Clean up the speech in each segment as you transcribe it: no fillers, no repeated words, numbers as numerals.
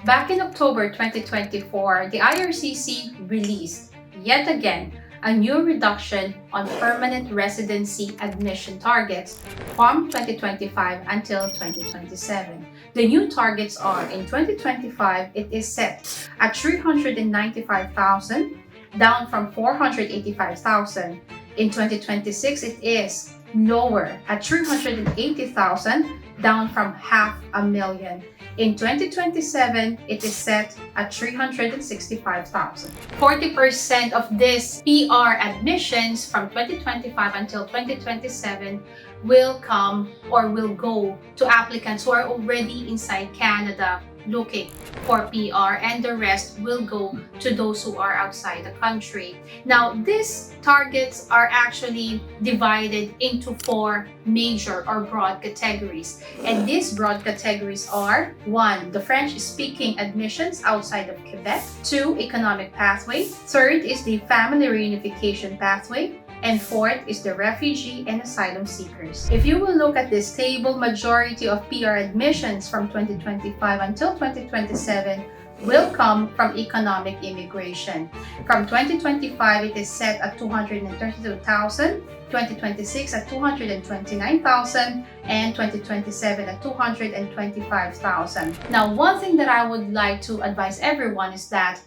Back in October 2024, the IRCC released, yet again, a new reduction on permanent residency admission targets from 2025 until 2027. The new targets are, in 2025, it is set at 395,000, down from 485,000. In 2026, it is lower at 380,000, down from 500,000. In 2027, it is set at 365,000. 40% of this PR admissions from 2025 until 2027 will come or will go to applicants who are already inside Canada looking for PR, and the rest will go to those who are outside the country. Now, these targets are actually divided into 4 major or broad categories. And these broad categories are: 1, the French-speaking admissions outside of Quebec; 2, economic pathway; 3rd is the family reunification pathway; and 4th is the refugee and asylum seekers. If you will look at this table, majority of PR admissions from 2025 until 2027 will come from economic immigration. From 2025, it is set at 232,000, 2026 at 229,000, and 2027 at 225,000. Now, one thing that I would like to advise everyone is that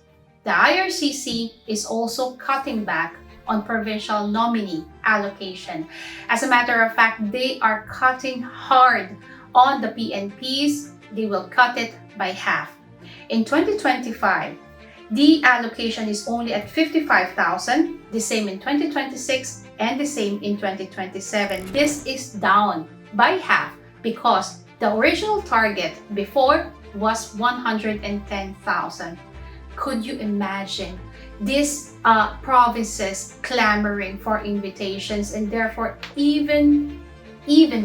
the IRCC is also cutting back on provincial nominee allocation. As a matter of fact, they are cutting hard on the PNPs. They will cut it by half. In 2025, the allocation is only at 55,000, the same in 2026, and the same in 2027. This is down by half because the original target before was 110,000. Could you imagine these provinces clamoring for invitations, and therefore even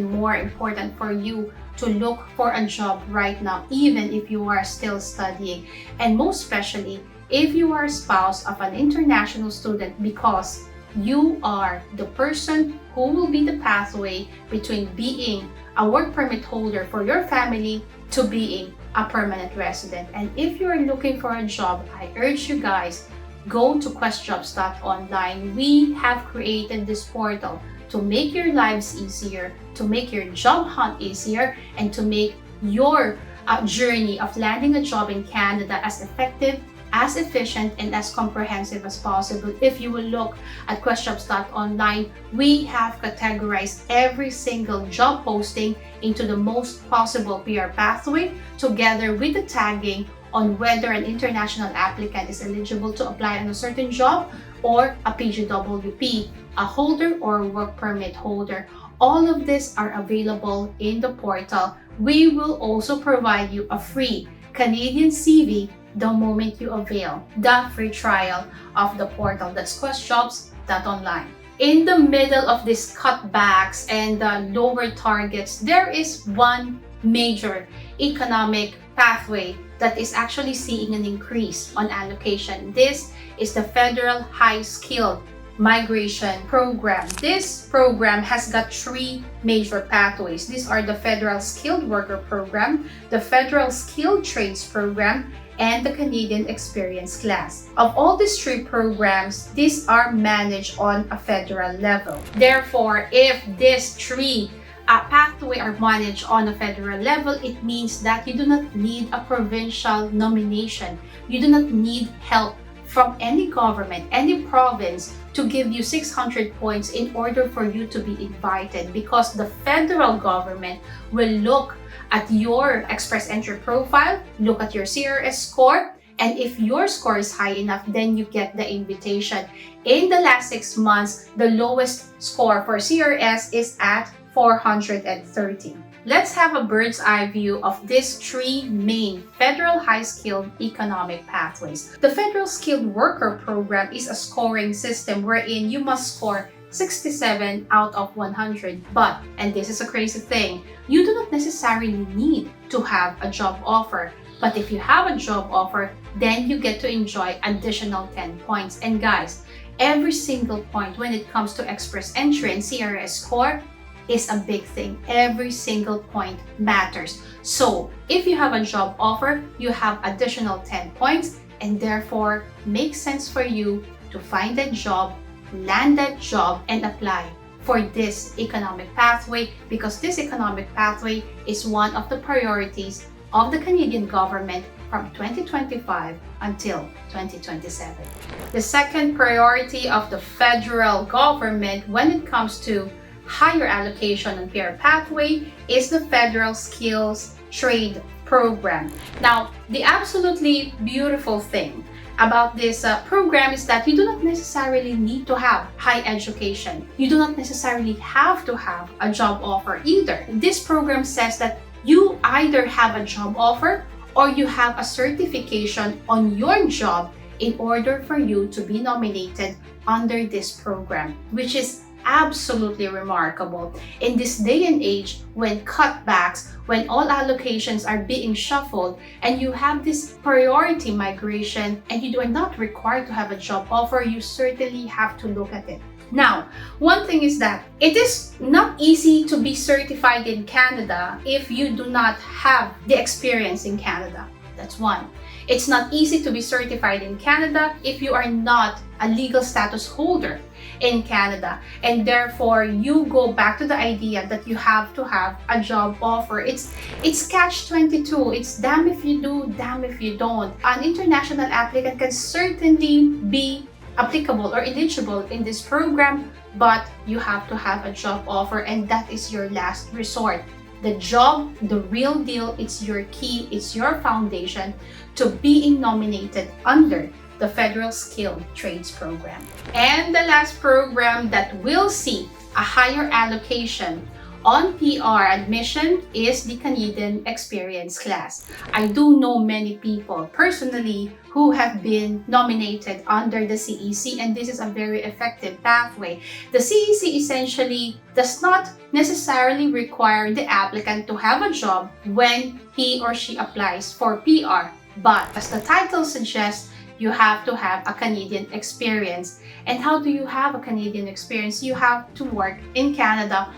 more important for you to look for a job right now, even if you are still studying, and most especially if you are a spouse of an international student, because you are the person who will be the pathway between being a work permit holder for your family to being a permanent resident. And if you are looking for a job, I urge you guys, go to questjobs.online. We have created this portal to make your lives easier, to make your job hunt easier, and to make your journey of landing a job in Canada as effective, as efficient, and as comprehensive as possible. If you will look at questjobs.online, we have categorized every single job posting into the most possible PR pathway, together with the tagging on whether an international applicant is eligible to apply on a certain job, or a PGWP, a holder or a work permit holder. All of these are available in the portal. We will also provide you a free Canadian CV the moment you avail the free trial of the portal. That's questjobs.online. In the middle of these cutbacks and lower targets, there is one major economic pathway that is actually seeing an increase on allocation. This is the Federal High Skilled Migration Program. This program has got 3 major pathways. These are the Federal Skilled Worker Program, the Federal Skilled Trades Program, and the Canadian Experience Class. Of all these 3 programs, these are managed on a federal level. Therefore, if these 3 pathway are managed on a federal level, it means that you do not need a provincial nomination. You do not need help from any government, any province, to give you 600 points in order for you to be invited, because the federal government will look at your express entry profile, look at your CRS score, and if your score is high enough, then you get the invitation. In the last 6 months, the lowest score for CRS is at 430. Let's have a bird's eye view of these 3 main federal high-skilled economic pathways. The Federal Skilled Worker Program is a scoring system wherein you must score 67 out of 100. But, and this is a crazy thing, you do not necessarily need to have a job offer. But if you have a job offer, then you get to enjoy additional 10 points. And guys, every single point when it comes to express entry and CRS score is a big thing. Every single point matters. So if you have a job offer, you have additional 10 points, and therefore makes sense for you to find a job, land that job, and apply for this economic pathway, because this economic pathway is one of the priorities of the Canadian government from 2025 until 2027. The second priority of the federal government when it comes to higher allocation on PR pathway is the Federal Skills Trade Program. Now, the absolutely beautiful thing about this program is that you do not necessarily need to have high education. You do not necessarily have to have a job offer either. This program says that you either have a job offer or you have a certification on your job in order for you to be nominated under this program, which is absolutely remarkable in this day and age when cutbacks, when all allocations are being shuffled, and you have this priority migration and you are not required to have a job offer. You certainly have to look at it. Now, one thing is that it is not easy to be certified in Canada if you do not have the experience in Canada. That's one. It's not easy to be certified in Canada if you are not a legal status holder in Canada, and therefore you go back to the idea that you have to have a job offer. It's catch-22. It's damn if you do, damn if you don't. An international applicant can certainly be applicable or eligible in this program, but you have to have a job offer, and that is your last resort. The job, the real deal, it's your key, it's your foundation to being nominated under the Federal Skilled Trades Program. And the last program that will see a higher allocation on PR admission is the Canadian Experience Class. I do know many people personally who have been nominated under the CEC, and this is a very effective pathway. The CEC essentially does not necessarily require the applicant to have a job when he or she applies for PR, but as the title suggests, you have to have a Canadian experience. And how do you have a Canadian experience? You have to work in Canada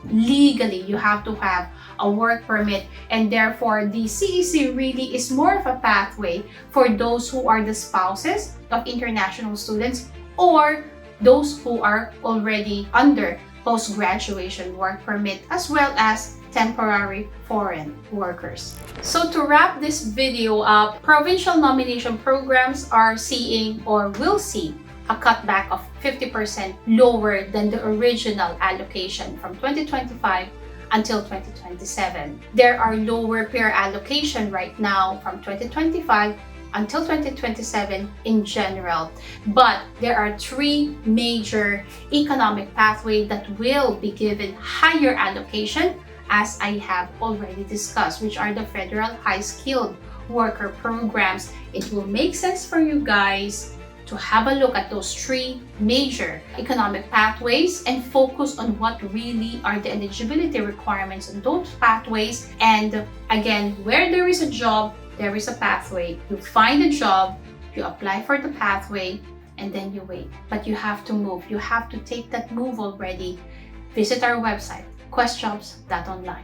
legally. You have to have a work permit, and therefore the CEC really is more of a pathway for those who are the spouses of international students or those who are already under post-graduation work permit, as well as temporary foreign workers. So to wrap this video up, provincial nomination programs are seeing or will see a cutback of 50% lower than the original allocation from 2025 until 2027. There are lower peer allocation right now from 2025 until 2027 in general. But there are three major economic pathways that will be given higher allocation, as I have already discussed, which are the federal high-skilled worker programs. It will make sense for you guys to have a look at those three major economic pathways and focus on what really are the eligibility requirements on those pathways. And again, where there is a job, there is a pathway. You find a job, you apply for the pathway, and then you wait. But you have to move. You have to take that move already. Visit our website, questjobs.online.